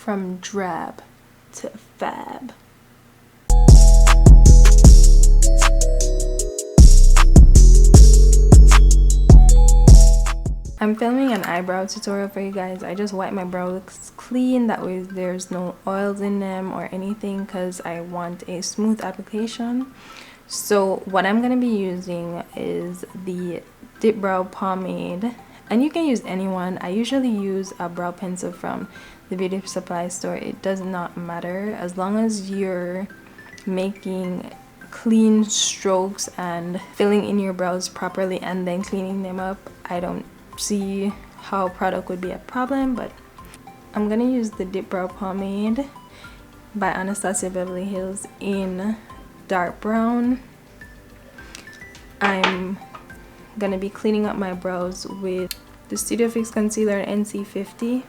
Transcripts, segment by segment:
from drab to fab. I'm filming an eyebrow tutorial for you guys. I just wipe my brows clean, that way there's no oils in them or anything, because I want a smooth application. So what I'm going to be using is the Dip Brow Pomade, and you can use any one. I usually use a brow pencil from the beauty supply store. It does not matter, as long as you're making clean strokes and filling in your brows properly and then cleaning them up. I don't see how product would be a problem, but I'm gonna use the Dip Brow Pomade by Anastasia Beverly Hills in dark brown. I'm gonna be cleaning up my brows with the Studio Fix Concealer NC50.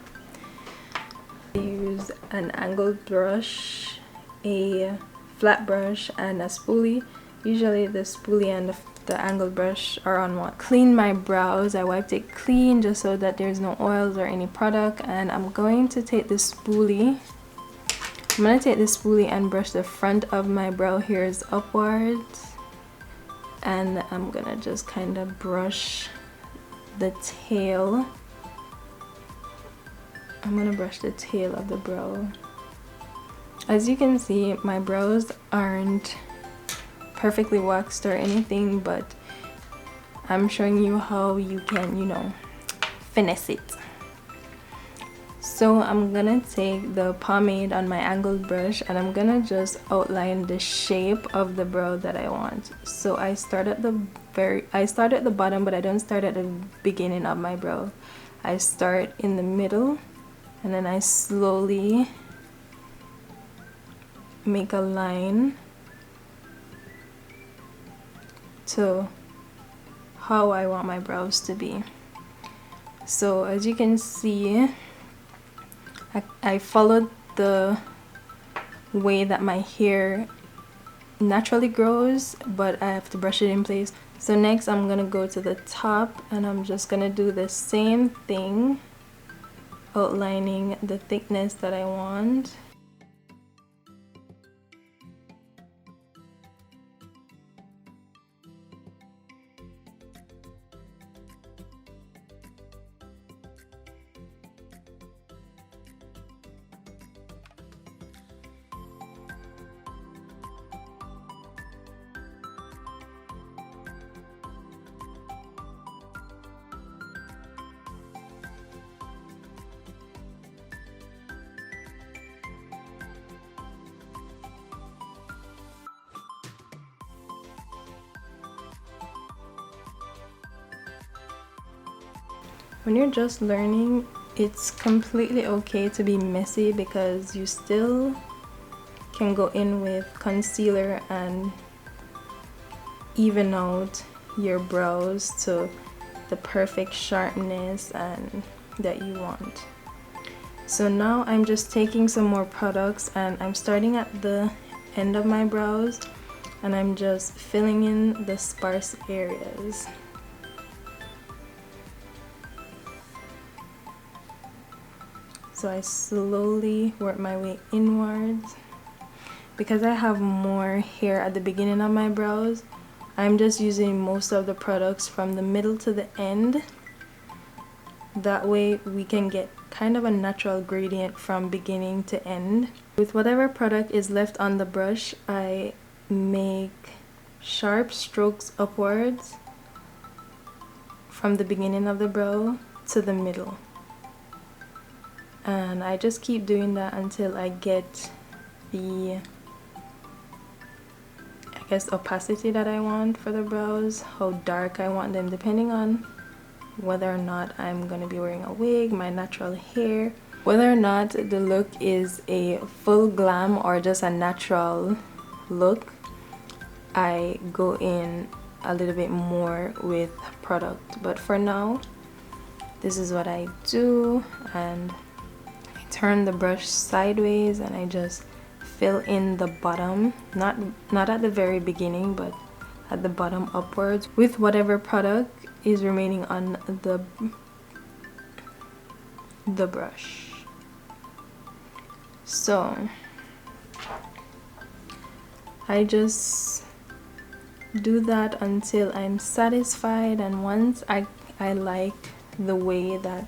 I use an angled brush, a flat brush, and a spoolie. Usually the spoolie and the angled brush are on one. Clean my brows. I wiped it clean just so that there's no oils or any product, and I'm going to take this spoolie. I'm going to take this spoolie and brush the front of my brow hairs upwards, and I'm going to just kind of brush the tail. I'm going to brush the tail of the brow. As you can see, my brows aren't perfectly waxed or anything, but I'm showing you how you can, you know, finesse it. So I'm gonna take the pomade on my angled brush and I'm gonna just outline the shape of the brow that I want. So I start at the bottom, but I don't start at the beginning of my brow. I start in the middle and then I slowly make a line to how I want my brows to be. So as you can see, I followed the way that my hair naturally grows, but I have to brush it in place. So next I'm gonna go to the top and I'm just gonna do the same thing, outlining the thickness that I want. When you're just learning, it's completely okay to be messy, because you still can go in with concealer and even out your brows to the perfect sharpness and that you want. So now I'm just taking some more products and I'm starting at the end of my brows and I'm just filling in the sparse areas. So I slowly work my way inwards. Because I have more hair at the beginning of my brows, I'm just using most of the products from the middle to the end. That way we can get kind of a natural gradient from beginning to end. With whatever product is left on the brush, I make sharp strokes upwards from the beginning of the brow to the middle. And I just keep doing that until I get the, I guess, opacity that I want for the brows, how dark I want them, depending on whether or not I'm going to be wearing a wig, my natural hair, whether or not the look is a full glam or just a natural look. I go in a little bit more with product, but for now this is what I do, and turn the brush sideways and I just fill in the bottom, not at the very beginning, but at the bottom upwards with whatever product is remaining on the brush. So I just do that until I'm satisfied, and once I like the way that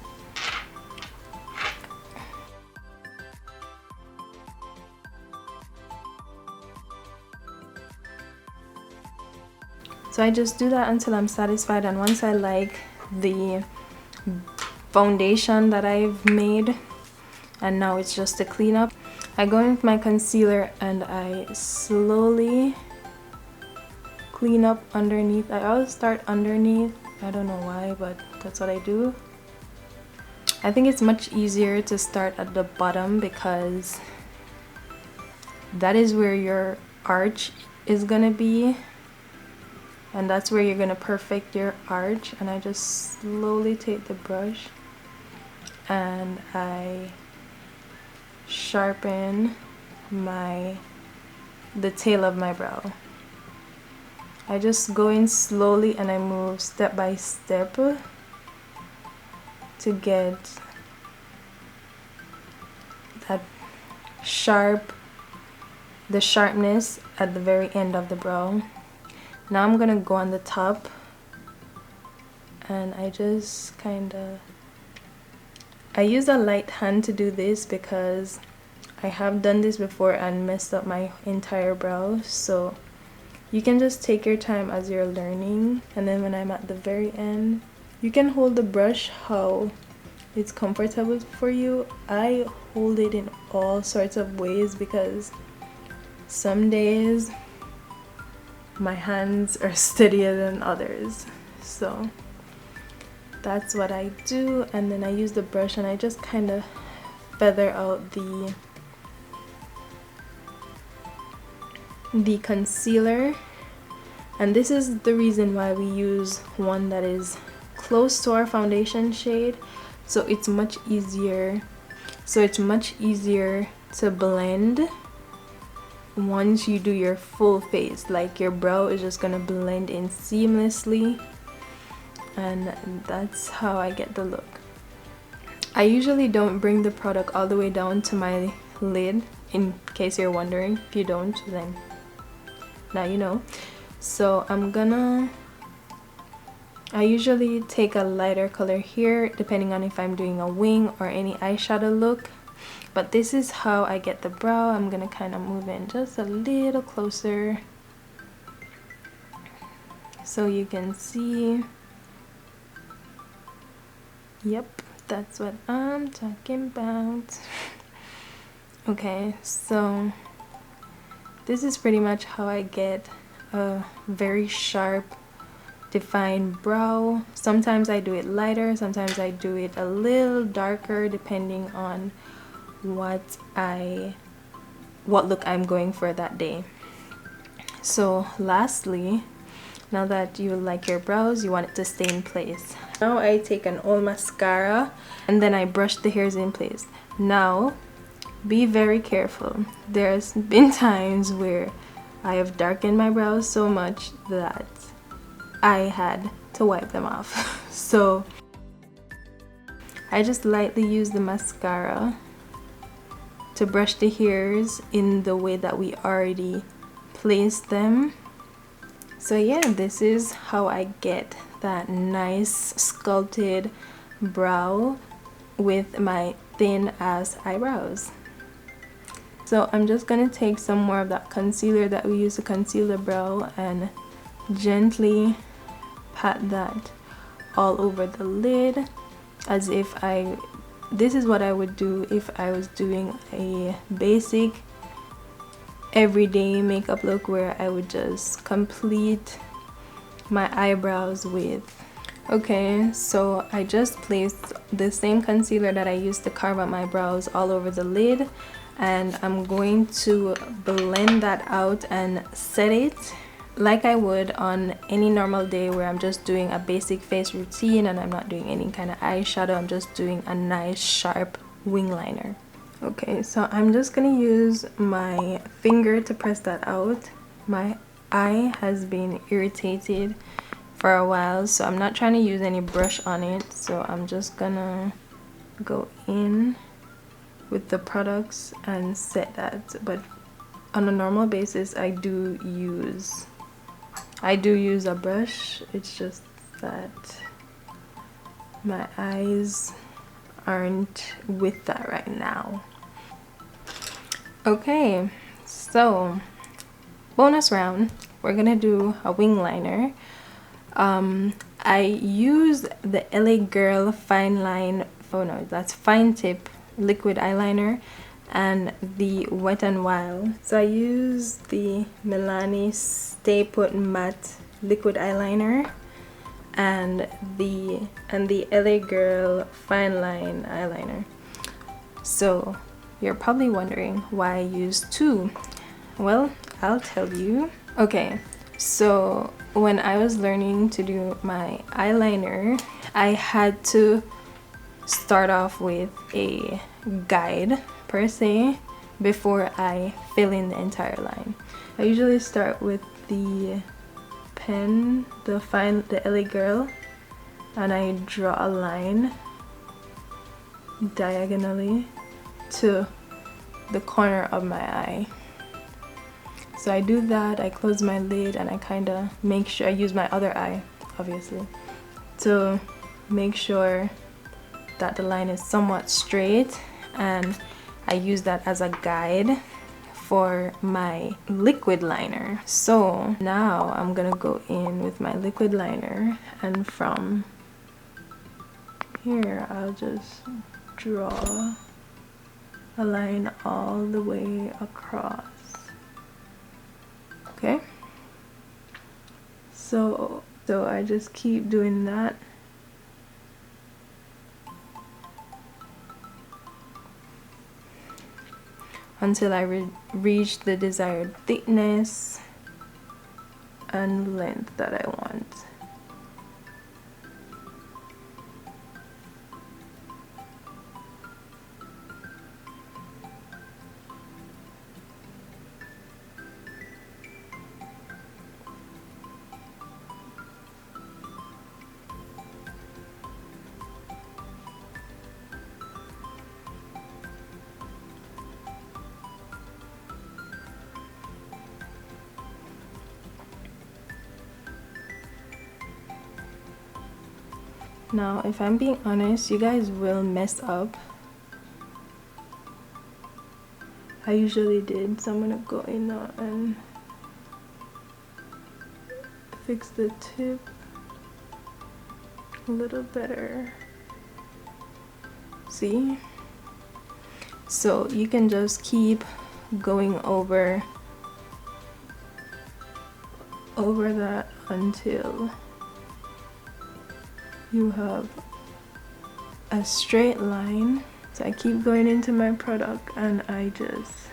so I just do that until I'm satisfied, and once I like the foundation that I've made, and now it's just to clean up, I go in with my concealer and I slowly clean up underneath. I always start underneath. I don't know why, but that's what I do. I think it's much easier to start at the bottom because that is where your arch is gonna be, and that's where you're gonna perfect your arch. And I just slowly take the brush and I sharpen the tail of my brow. I just go in slowly and I move step by step to get that the sharpness at the very end of the brow. Now I'm gonna go on the top, and I just I use a light hand to do this because I have done this before and messed up my entire brow. So you can just take your time as you're learning, and then when I'm at the very end, you can hold the brush how it's comfortable for you. I hold it in all sorts of ways because some days my hands are steadier than others. So that's what I do, and then I use the brush and I just kind of feather out the concealer. And this is the reason why we use one that is close to our foundation shade, so it's much easier to blend once you do your full face. Like, your brow is just gonna blend in seamlessly, and that's how I get the look. I usually don't bring the product all the way down to my lid, in case you're wondering. If you don't, then now you know. So I usually take a lighter color here depending on if I'm doing a wing or any eyeshadow look. But this is how I get the brow. I'm gonna kind of move in just a little closer so you can see. Yep, that's what I'm talking about. Okay, so this is pretty much how I get a very sharp, defined brow. Sometimes I do it lighter, sometimes I do it a little darker depending on what look I'm going for that day. So lastly, now that you like your brows, you want it to stay in place. Now I take an old mascara and then I brush the hairs in place. Now be very careful. There's been times where I have darkened my brows so much that I had to wipe them off. So I just lightly use the mascara to brush the hairs in the way that we already placed them. So yeah, this is how I get that nice sculpted brow with my thin ass eyebrows. So I'm just gonna take some more of that concealer that we use to conceal the brow and gently pat that all over the lid, as if this is what I would do if I was doing a basic everyday makeup look, where I would just complete my eyebrows with. Okay, so I just placed the same concealer that I used to carve out my brows all over the lid, and I'm going to blend that out and set it like I would on any normal day where I'm just doing a basic face routine and I'm not doing any kind of eyeshadow. I'm just doing a nice sharp wing liner. Okay, so I'm just gonna use my finger to press that out. My eye has been irritated for a while, so I'm not trying to use any brush on it. So I'm just gonna go in with the products and set that. But on a normal basis, I do use a brush. It's just that my eyes aren't with that right now. Okay, so bonus round, we're gonna do a wing liner. I use the LA Girl Fine Line, oh no, that's Fine Tip liquid eyeliner and the Wet n Wild. So I use the Milani Stay Put Matte liquid eyeliner and the LA Girl Fine Line eyeliner. So you're probably wondering why I use two. Well, I'll tell you. Okay, so when I was learning to do my eyeliner, I had to start off with a guide per se before I fill in the entire line. I usually start with the pen, the LA Girl, and I draw a line diagonally to the corner of my eye. So I do that, I close my lid, and I kind of make sure I use my other eye, obviously, to make sure that the line is somewhat straight, and I use that as a guide for my liquid liner. So now I'm gonna go in with my liquid liner, and from here I'll just draw a line all the way across. Okay, so I just keep doing that until I reach the desired thickness and length that I want. Now, if I'm being honest, you guys will mess up. I usually did, so I'm gonna go in now and fix the tip a little better. See? So you can just keep going over that until you have a straight line. So I keep going into my product and I just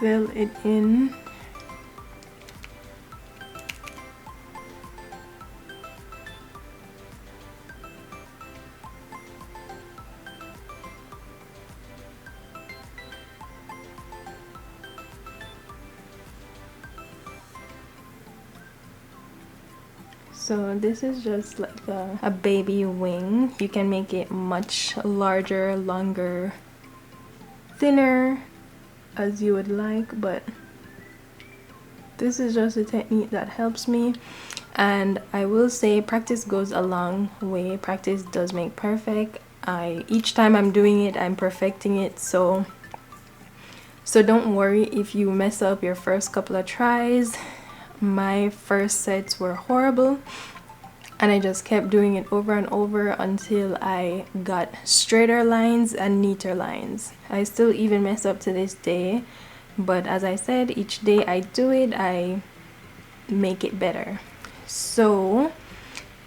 fill it in. So this is just like a baby wing. You can make it much larger, longer, thinner as you would like, but this is just a technique that helps me. And I will say practice goes a long way. Practice does make perfect. Each time I'm doing it, I'm perfecting it. So don't worry if you mess up your first couple of tries. My first sets were horrible, and I just kept doing it over and over until I got straighter lines and neater lines. I still even mess up to this day, but as I said, each day I do it, I make it better. So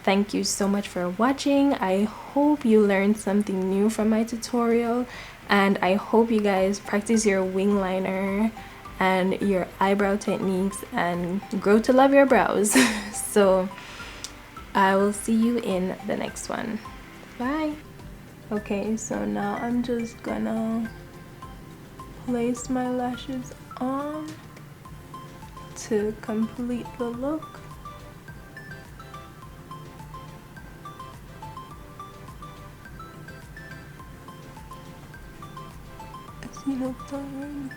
thank you so much for watching. I hope you learned something new from my tutorial, and I hope you guys practice your wing liner and your eyebrow techniques and grow to love your brows. So I will see you in the next one. Bye. Okay, so now I'm just gonna place my lashes on to complete the look. You look tired.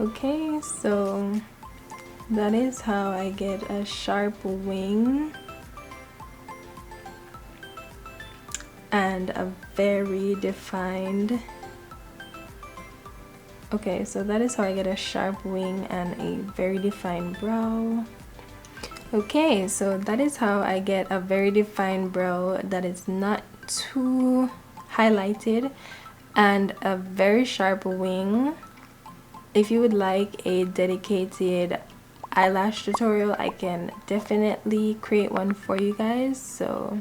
Okay, so that is how I get a sharp wing and a very defined. Okay, so that is how I get a sharp wing and a very defined brow. Okay, so that is how I get a very defined brow that is not too highlighted and a very sharp wing. If you would like a dedicated eyelash tutorial, I can definitely create one for you guys. So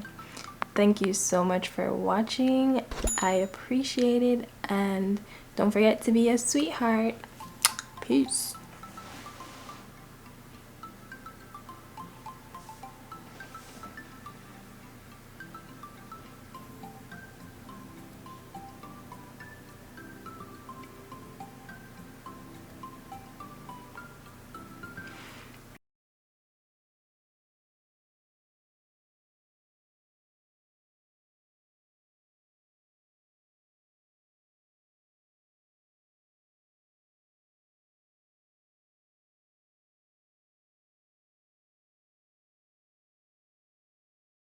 thank you so much for watching. I appreciate it, and don't forget to be a sweetheart. Peace.